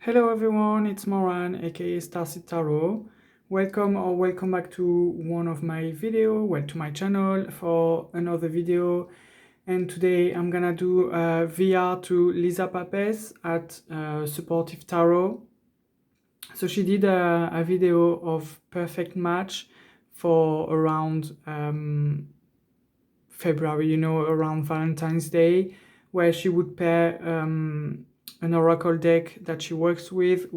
Hello everyone, it's Moran aka Starseed Tarot. Welcome back to one of my video, to my channel for another video. And today I'm gonna do a VR to Lisa Papez at Supportive Tarot. So she did a video of perfect match for around February, around Valentine's Day, where she would pair an oracle deck that she works with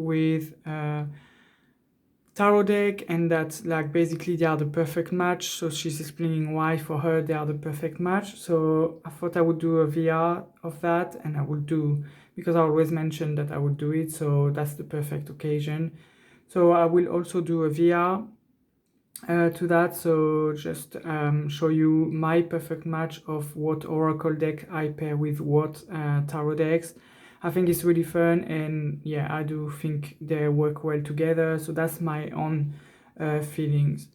tarot deck, and that's like basically they are the perfect match. So she's explaining why for her they are the perfect match. So I thought I would do a VR of that, and I would do, because I always mention that I would do it, so that's the perfect occasion. So I will also do a VR to that, so just show you my perfect match of what oracle deck I pair with what tarot decks. I think it's really fun, and yeah, I do think they work well together, so that's my own feelings.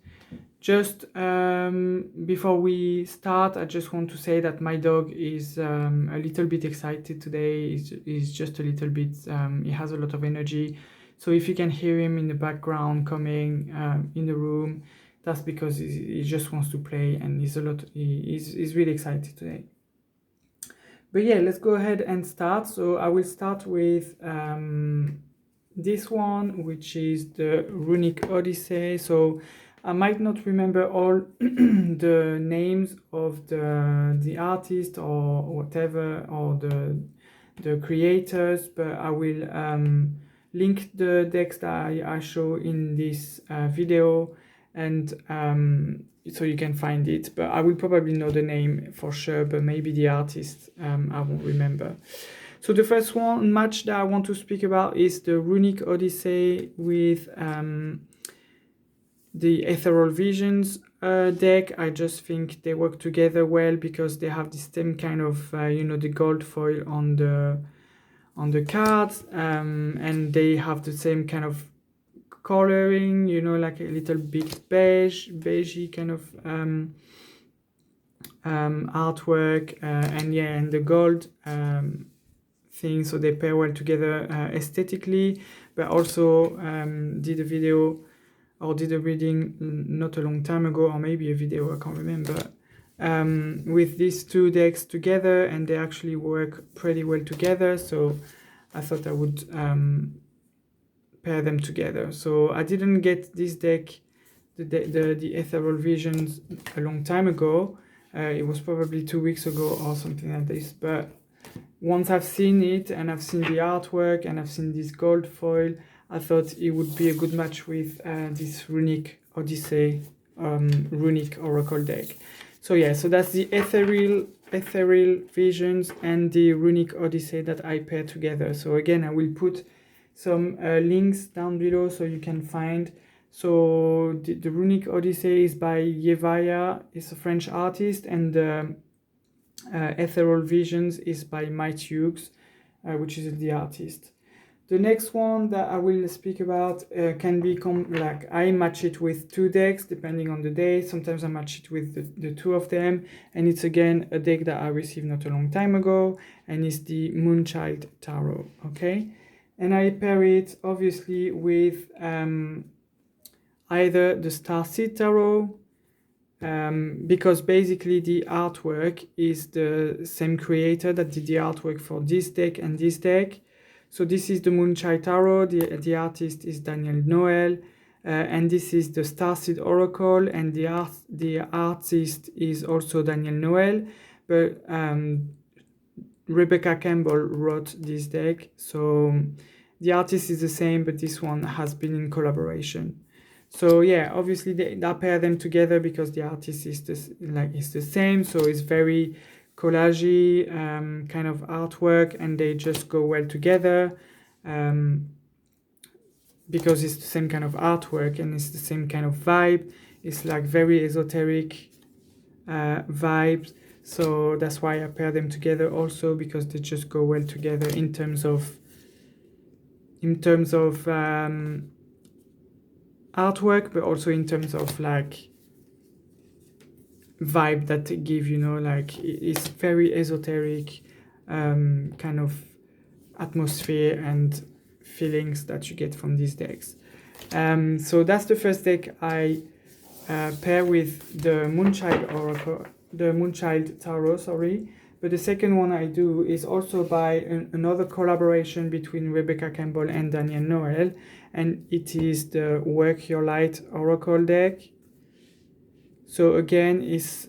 Just before we start, I just want to say that my dog is a little bit excited today. He's just a little bit, he has a lot of energy. So if you can hear him in the background coming in the room, that's because he just wants to play, and he's really excited today. But yeah, let's go ahead and start. So I will start with this one, which is the Runic Odyssey. So I might not remember all the names of the artist or whatever, or the creators, but I will link the decks that I show in this video, and so you can find it. But I will probably know the name for sure, but maybe the artist I won't remember. So the first one match that I want to speak about is the Runic Odyssey with the Ethereal Visions deck. I just think they work together well because they have this same kind of the gold foil on the cards, and they have the same kind of coloring, like a little bit beigey kind of artwork, and the gold thing, so they pair well together aesthetically. But also did a video or did a reading not a long time ago, or maybe a video, I can't remember, with these two decks together, and they actually work pretty well together. So I thought I would pair them together. So I didn't get this deck, the Ethereal Visions, a long time ago. It was probably 2 weeks ago or something like this. But once I've seen it, and I've seen the artwork, and I've seen this gold foil, I thought it would be a good match with this Runic Odyssey Runic Oracle deck. So yeah, so that's the Ethereal Visions and the Runic Odyssey that I pair together. So again, I will put some links down below so you can find. So the Runic Odyssey is by Yevaya, is a French artist, and Ethereal Visions is by Hughes, which is the artist. The next one that I will speak about can be like I match it with two decks depending on the day. Sometimes I match it with the two of them, and it's again a deck that I received not a long time ago, and it's the Moonchild Tarot. Okay, and I pair it obviously with either the Starseed Tarot, because basically the artwork is the same creator that did the artwork for this deck and this deck. So this is the Moonchild Tarot, the artist is Daniel Noel, and this is the Starseed Oracle, and the artist is also Daniel Noel, but Rebecca Campbell wrote this deck, so the artist is the same, but this one has been in collaboration. So yeah, obviously they pair them together because the artist is the same, so it's very collagey kind of artwork, and they just go well together because it's the same kind of artwork and it's the same kind of vibe. It's like very esoteric vibes, so that's why I pair them together also, because they just go well together in terms of artwork, but also in terms of like vibe that they give, like it's very esoteric kind of atmosphere and feelings that you get from these decks. So that's the first deck I pair with the Moonchild Tarot, sorry. But the second one I do is also by another collaboration between Rebecca Campbell and Daniel Noel, and it is the Work Your Light Oracle deck. So again,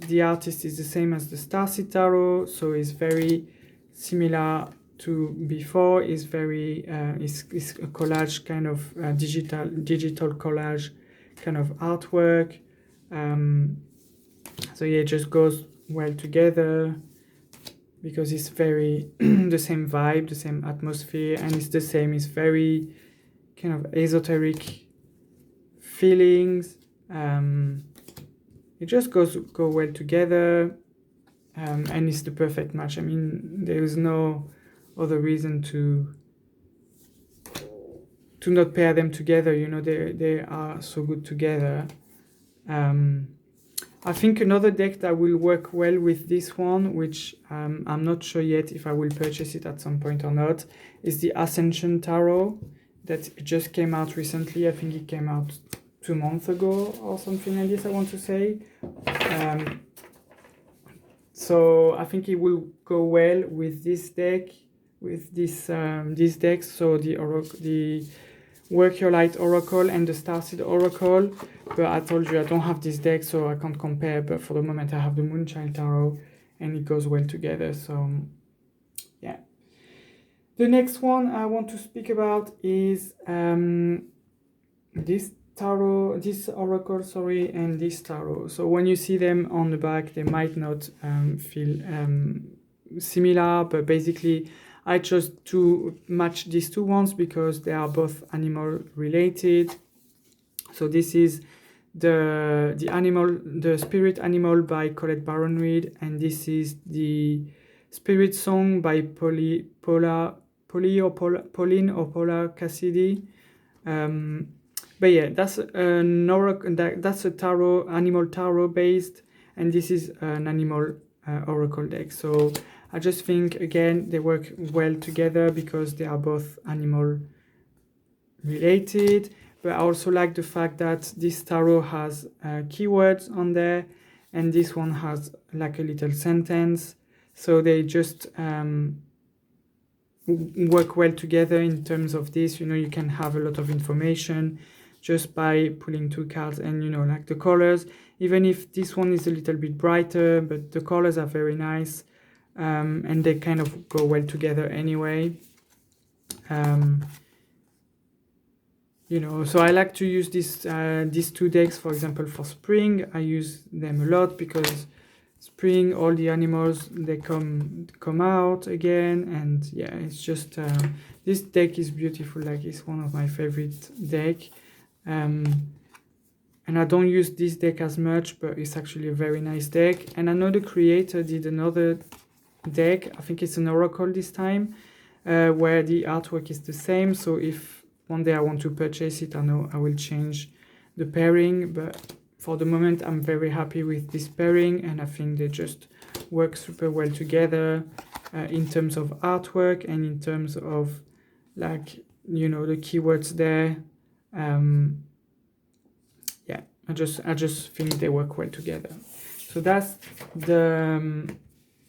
the artist is the same as the Starseed Tarot, so it's very similar to before. It's very it's a collage kind of digital collage kind of artwork. So yeah, it just goes well together because it's very the same vibe, the same atmosphere, and it's the same. It's very kind of esoteric feelings. It just go well together, and it's the perfect match. I mean, there is no other reason to not pair them together. You know, they are so good together. I think another deck that will work well with this one, which I'm not sure yet if I will purchase it at some point or not, is the Ascension Tarot that just came out recently. I think it came out 2 months ago or something like this, I want to say. So I think it will go well with this deck, with these decks. So the Work Your Light Oracle and the Starseed Oracle. But I told you I don't have this deck, so I can't compare. But for the moment, I have the Moonchild Tarot, and it goes well together. So yeah. The next one I want to speak about is this oracle, sorry, and this tarot. So when you see them on the back, they might not feel similar, but basically I chose to match these two ones because they are both animal related. So this is the Spirit Animal by Colette Baron Reid, and this is the Spirit Song by Pauline or Paula Cassidy. But yeah, that's an oracle. That's a tarot, animal tarot based, and this is an animal oracle deck. So I just think again they work well together because they are both animal related. But I also like the fact that this tarot has keywords on there, and this one has like a little sentence. So they just work well together in terms of this. You know, you can have a lot of information just by pulling 2 cards, and you know, like the colors, even if this one is a little bit brighter, but the colors are very nice, and they kind of go well together anyway. You know, so I like to use these 2 decks, for example, for spring. I use them a lot because spring, all the animals, they come out again, and yeah, it's just this deck is beautiful. Like, it's one of my favorite deck. And I don't use this deck as much, but it's actually a very nice deck. And I know the creator did another deck, I think it's an oracle this time, where the artwork is the same. So if one day I want to purchase it, I know I will change the pairing, but for the moment I'm very happy with this pairing, and I think they just work super well together in terms of artwork and in terms of, like, you know, the keywords there. Yeah, I just think they work well together. So that's the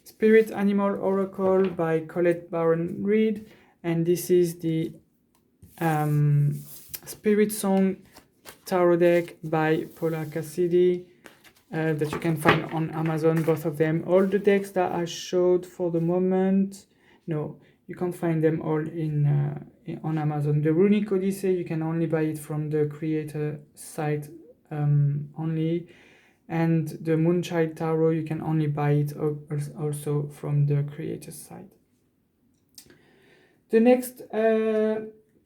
Spirit Animal Oracle by Colette Baron Reid, and this is the Spirit Song Tarot deck by Paula Cassidy that you can find on Amazon, both of them. All the decks that I showed for the moment, no, you can't find them all on Amazon. The Runic Odyssey, you can only buy it from the creator site only, and the Moonchild Tarot, you can only buy it also from the creator's site. The next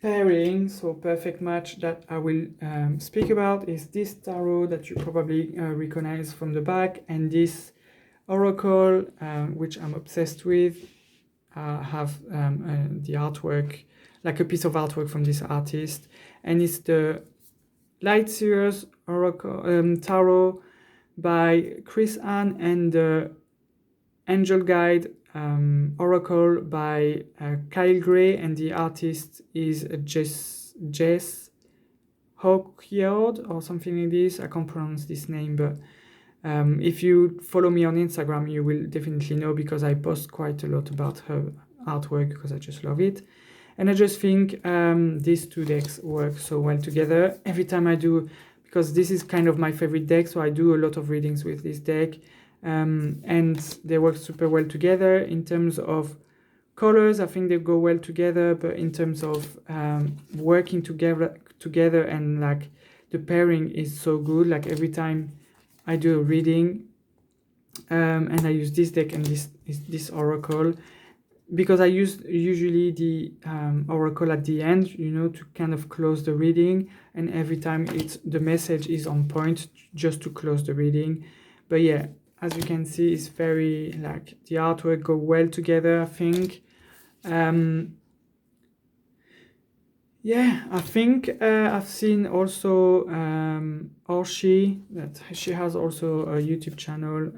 pairing, so perfect match, that I will speak about is this tarot that you probably recognize from the back, and this oracle, which I'm obsessed with. Have the artwork, like a piece of artwork from this artist, and it's the Light Seers Oracle Tarot by Chris Ann and the Angel Guide oracle by Kyle Gray, and the artist is Jess Hawkyard or something like this. I can't pronounce this name, but if you follow me on Instagram, you will definitely know, because I post quite a lot about her artwork because I just love it. And I just think these two decks work so well together. Every time I do, because this is kind of my favorite deck, so I do a lot of readings with this deck, and they work super well together. In terms of colors, I think they go well together, but in terms of working together and like the pairing is so good. Like every time I do a reading and I use this deck and this oracle, because I use usually the oracle at the end, you know, to kind of close the reading, and every time the message is on point just to close the reading. But yeah, as you can see, it's very like the artwork go well together, I think. Yeah, I think I've seen also Orshi, that she has also a YouTube channel.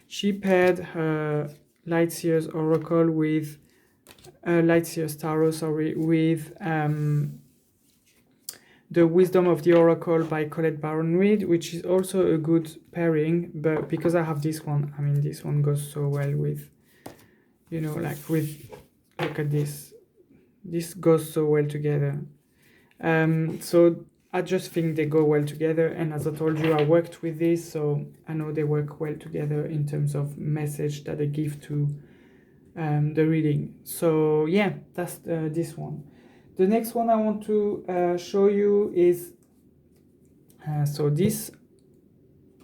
She paired her Lightseer's Oracle with Lightseer's Tarot, sorry, with The Wisdom of the Oracle by Colette Baron Reid, which is also a good pairing. But because I have this one, I mean, this one goes so well with, you know, like with, look at this. This goes so well together. So I just think they go well together. And as I told you, I worked with this, so I know they work well together in terms of message that they give to the reading. So yeah, that's this one. The next one I want to show you is so this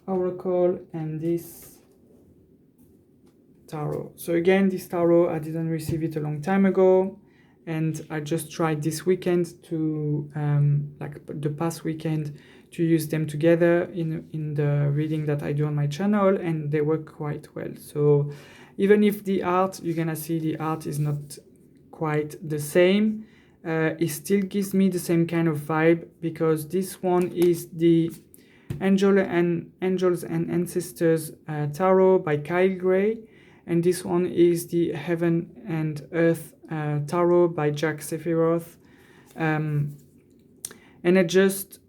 oracle and this tarot. So again, this tarot, I didn't receive it a long time ago, and I just tried this weekend to like the past weekend to use them together in the reading that I do on my channel, and they work quite well. So even if the art, you're gonna see the art is not quite the same, it still gives me the same kind of vibe, because this one is the Angels and Ancestors Tarot by Kyle Gray, and this one is the Heaven and Earth Tarot by Jack Sephiroth. And they just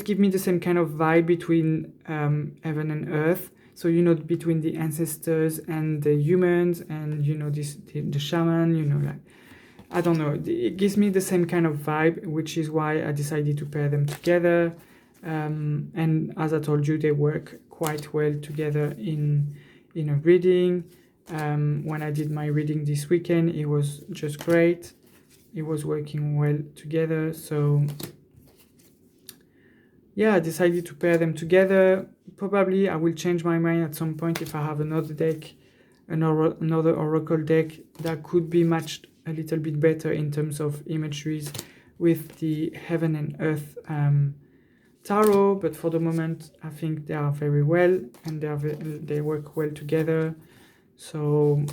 give me the same kind of vibe between heaven and earth. So, you know, between the ancestors and the humans, and, you know, the shaman, you know, like, I don't know, it gives me the same kind of vibe, which is why I decided to pair them together. And as I told you, they work quite well together in a reading. When I did my reading this weekend, it was just great. It was working well together. So yeah, I decided to pair them together. Probably I will change my mind at some point if I have another deck, another oracle deck that could be matched a little bit better in terms of imageries with the Heaven and Earth tarot. But for the moment, I think they are very well, and they work well together. So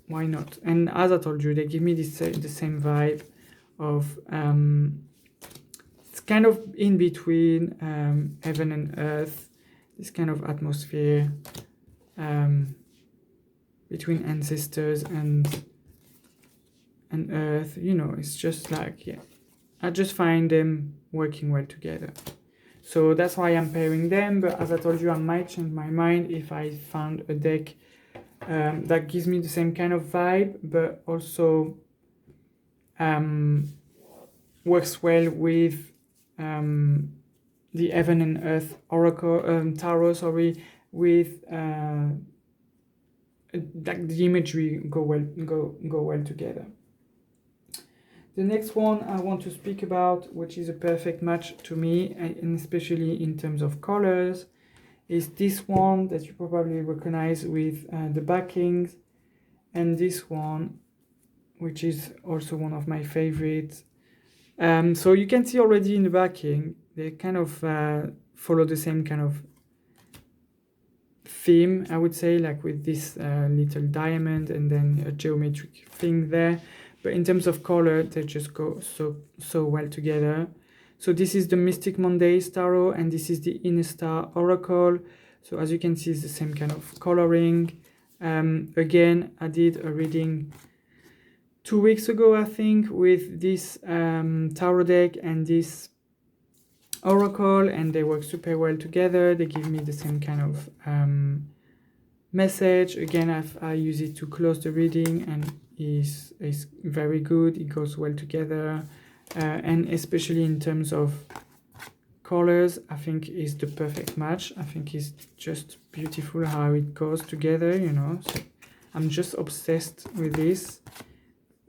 why not? And as I told you, they give me the same vibe of it's kind of in between heaven and earth, this kind of atmosphere between ancestors and earth. You know, it's just like, yeah, I just find them working well together. So that's why I'm pairing them. But as I told you, I might change my mind if I found a deck that gives me the same kind of vibe, but also works well with the Heaven and Earth Oracle Tarot, sorry, with like the imagery go well together. The next one I want to speak about, which is a perfect match to me, and especially in terms of colors, is this one that you probably recognize with the backings, and this one, which is also one of my favorites. So you can see already in the backing, they kind of follow the same kind of theme, I would say, like with this little diamond and then a geometric thing there. But in terms of color, they just go so well together. So this is the Mystic Mondays Tarot, and this is the Inner Star Oracle. So as you can see, it's the same kind of coloring. Again, I did a reading 2 weeks ago, I think, with this tarot deck and this oracle, and they work super well together. They give me the same kind of message. Again, I use it to close the reading, and is very good. It goes well together, and especially in terms of colors, I think is the perfect match. I think it's just beautiful how it goes together, you know. So I'm just obsessed with this.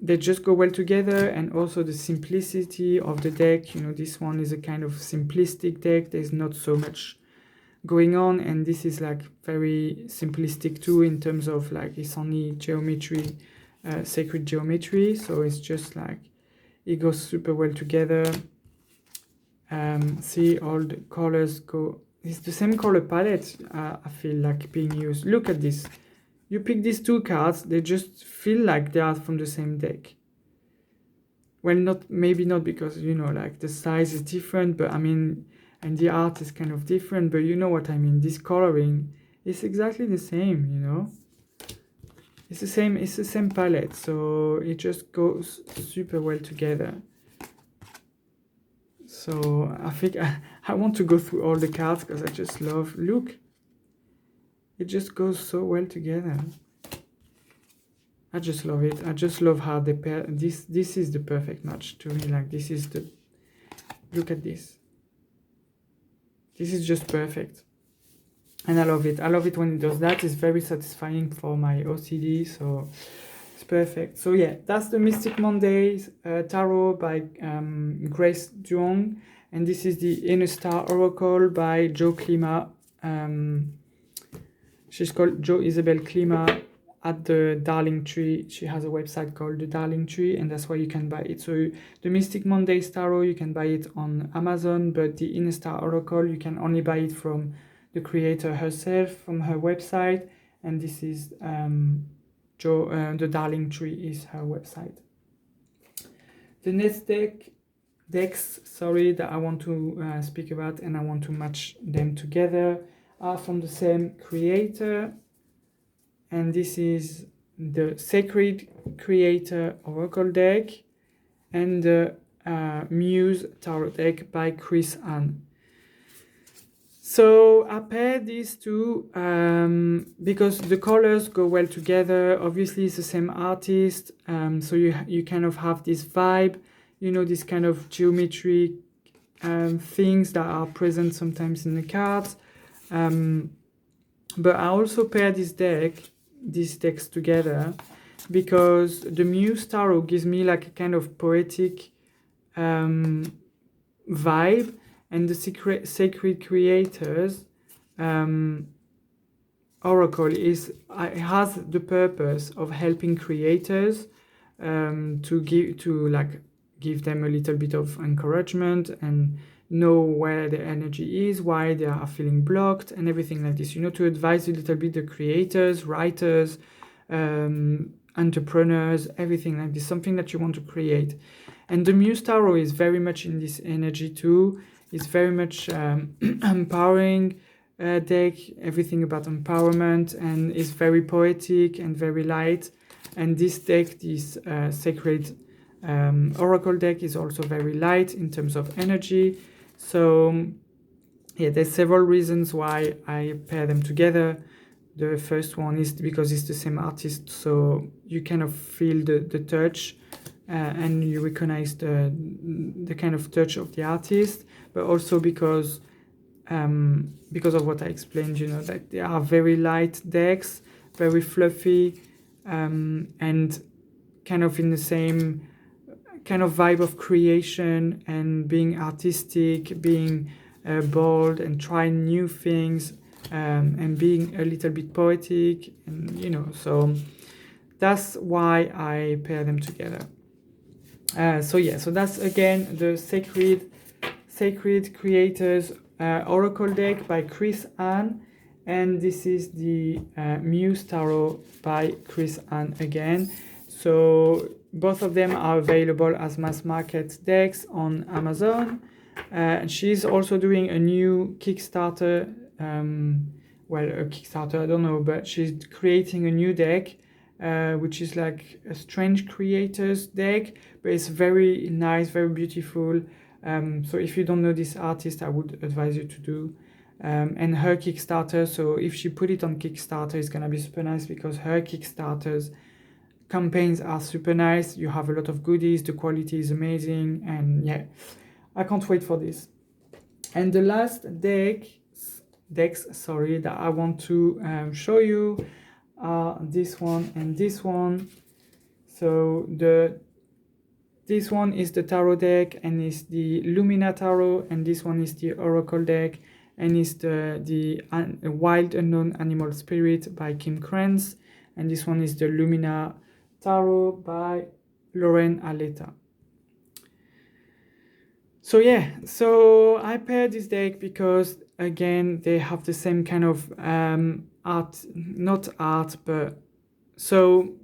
They just go well together, and also the simplicity of the deck. You know, this one is a kind of simplistic deck. There's not so much going on, and this is like very simplistic too, in terms of like it's only geometry, sacred geometry. So it's just like it goes super well together. See, all the colors go, it's the same color palette, I feel like being used. Look at this. You pick these two cards, they just feel like they are from the same deck. Well, not, maybe not, because, you know, like the size is different, but I mean, and the art is kind of different, but you know what I mean. This coloring is exactly the same, you know. It's the same palette, so it just goes super well together. So I think I want to go through all the cards because I just love, look, it just goes so well together. I just love it. I just love how they pair. This is the perfect match to me. Like, this is the, look at this. This is just perfect. And I love it. I love it when it does that. It's very satisfying for my OCD. So it's perfect. So yeah, that's the Mystic Mondays Tarot by Grace Duong. And this is the Inner Star Oracle by Jo Klima. She's called Jo Isabel Klima at the Darling Tree. She has a website called the Darling Tree, and that's where you can buy it. So the Mystic Mondays Tarot, you can buy it on Amazon, but the Inner Star Oracle, you can only buy it from the creator herself, from her website. And this is the Darling Tree is her website. The next decks, sorry, that I want to speak about and I want to match them together are from the same creator, and this is the Sacred Creator Oracle deck and the Muse Tarot deck by Chris Ann. So I paired these two because the colors go well together. Obviously it's the same artist, so you kind of have this vibe, you know, this kind of geometry things that are present sometimes in the cards. But I also pair these decks together because the Muse Tarot gives me like a kind of poetic vibe, and the Sacred Creators Oracle has the purpose of helping creators to give them a little bit of encouragement and know where the energy is, why they are feeling blocked, and everything like this. You know, to advise a little bit the creators, writers, entrepreneurs, everything like this, something that you want to create. And the Muse Tarot is very much in this energy too. It's very much empowering deck, everything about empowerment, and is very poetic and very light. And this deck, this Sacred Oracle deck, is also very light in terms of energy. So yeah, there's several reasons why I pair them together. The first one is because it's the same artist, so you kind of feel the touch and you recognize the kind of touch of the artist, but also because of what I explained, you know, that they are very light decks, very fluffy, and kind of in the same kind of vibe of creation and being artistic, being bold and trying new things, and being a little bit poetic, and you know, so that's why I pair them together. So yeah, so that's again the Sacred Creators Oracle deck by Chris Ann, and this is the Muse Tarot by Chris Ann again. So both of them are available as mass market decks on Amazon. She's also doing a new Kickstarter well, a Kickstarter, I don't know, but she's creating a new deck, which is like a Strange Creators deck, but it's very nice, very beautiful. So if you don't know this artist, I would advise you to do. And her Kickstarter, so if she put it on Kickstarter, it's gonna be super nice because her Kickstarters campaigns are super nice. You have a lot of goodies, the quality is amazing, and yeah, I can't wait for this. And the last decks, sorry, that I want to show you are this one and this one. So this one is the tarot deck and is the Lumina tarot, and this one is the Oracle deck and is the Wild Unknown Animal Spirit by Kim Kranz, and this one is the Lumina tarot by Lauren Aleta. So yeah, so I paired this deck because again they have the same kind of art, not art, but so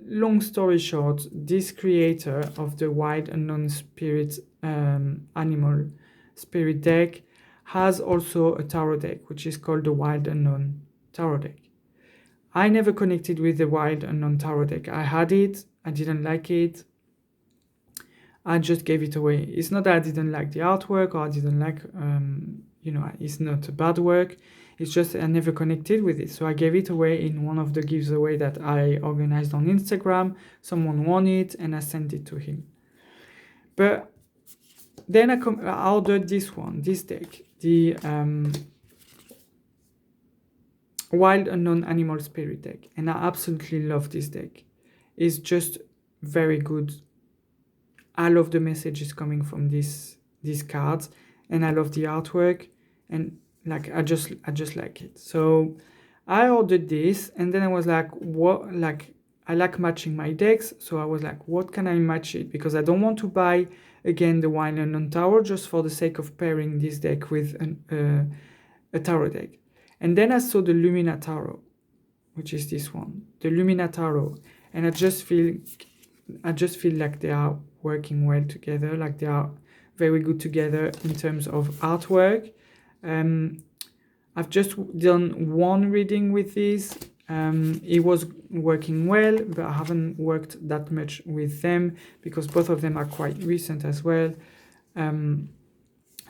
long story short, this creator of the Wild Unknown Spirit Animal Spirit deck has also a tarot deck, which is called the Wild Unknown Tarot deck. I never connected with the Wild Unknown Tarot deck. I had it, I didn't like it, I just gave it away. It's not that I didn't like the artwork or I didn't like, it's not a bad work. It's just I never connected with it. So I gave it away in one of the giveaway that I organized on Instagram. Someone won it and I sent it to him. But then I ordered this deck, the Wild Unknown Animal Spirit deck. And I absolutely love this deck. It's just very good. I love the messages coming from these cards, and I love the artwork, and like I just like it. So I ordered this, and then I was like, what? Like I like matching my decks, so I was like, what can I match it? Because I don't want to buy again the Wild Unknown Tarot just for the sake of pairing this deck with a tarot deck. And then I saw the Lumina Tarot, which is this one, the Lumina Tarot, and I just feel like they are working well together, like they are very good together in terms of artwork. I've just done one reading with this. It was working well, but I haven't worked that much with them because both of them are quite recent as well.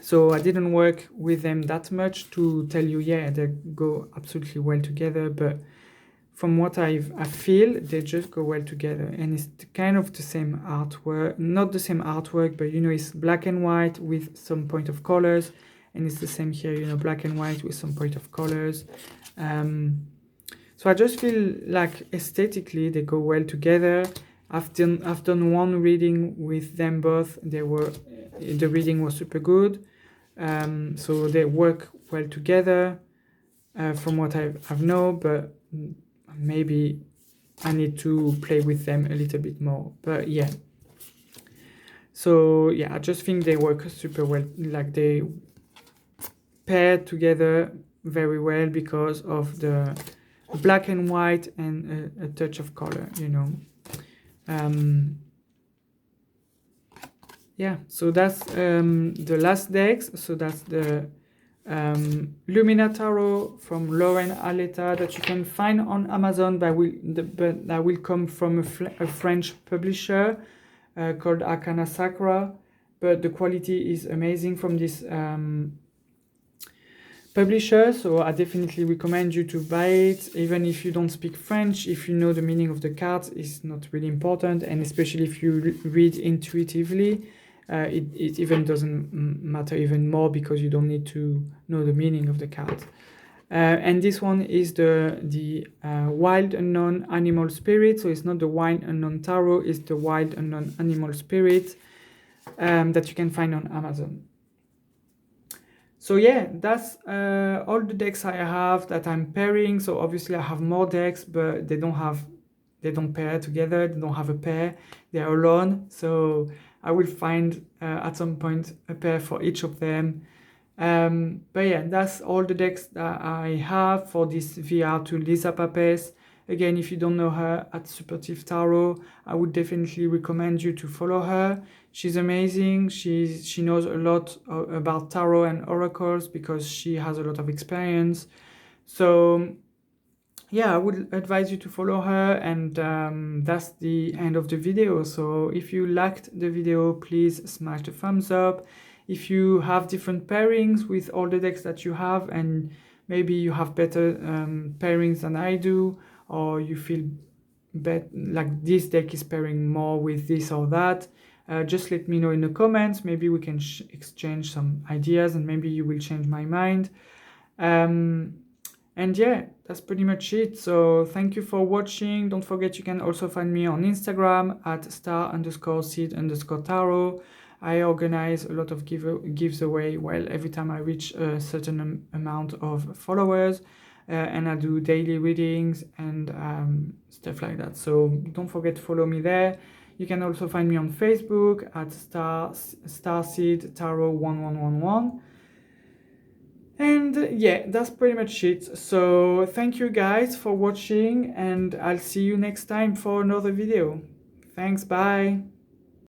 So I didn't work with them that much to tell you, yeah, they go absolutely well together, but from what I feel, they just go well together, and it's kind of the same artwork, not the same artwork, but it's black and white with some point of colors, and it's the same here, black and white with some point of colors. So I just feel like aesthetically they go well together. I've done one reading with them both. The reading was super good, so they work well together, from what I've known, but maybe I need to play with them a little bit more, but yeah. So yeah, I just think they work super well, like they pair together very well because of the black and white and a touch of color, yeah, so that's the last decks. So that's the Lumina Tarot from Lauren Aleta that you can find on Amazon, but that will come from a French publisher called Akana Sakura, but the quality is amazing from this publisher, so I definitely recommend you to buy it, even if you don't speak French. If you know the meaning of the cards, it's not really important, and especially if you read intuitively, it even doesn't matter even more because you don't need to know the meaning of the cards. And this one is the Wild Unknown Animal Spirit. So it's not the Wild Unknown Tarot, it's the Wild Unknown Animal Spirit that you can find on Amazon. So yeah, that's all the decks I have that I'm pairing. So obviously I have more decks, but they don't pair together, they don't have a pair, they're alone. So I will find at some point a pair for each of them. But yeah, that's all the decks that I have for this VR to Lisa Papez. Again, if you don't know her at Supertif Tarot, I would definitely recommend you to follow her. She's amazing. She knows a lot about tarot and oracles because she has a lot of experience. So yeah, I would advise you to follow her, and that's the end of the video. So if you liked the video, please smash the thumbs up. If you have different pairings with all the decks that you have, and maybe you have better pairings than I do, or you feel like this deck is pairing more with this or that, just let me know in the comments. Maybe we can exchange some ideas, and maybe you will change my mind. And yeah, that's pretty much it. So thank you for watching. Don't forget you can also find me on Instagram at star_seed_tarot. I organize a lot of gives away, well, every time I reach a certain amount of followers, and I do daily readings and stuff like that. So don't forget to follow me there. You can also find me on Facebook at Starseed Tarot 1111. And yeah, that's pretty much it. So thank you guys for watching, and I'll see you next time for another video. Thanks, bye.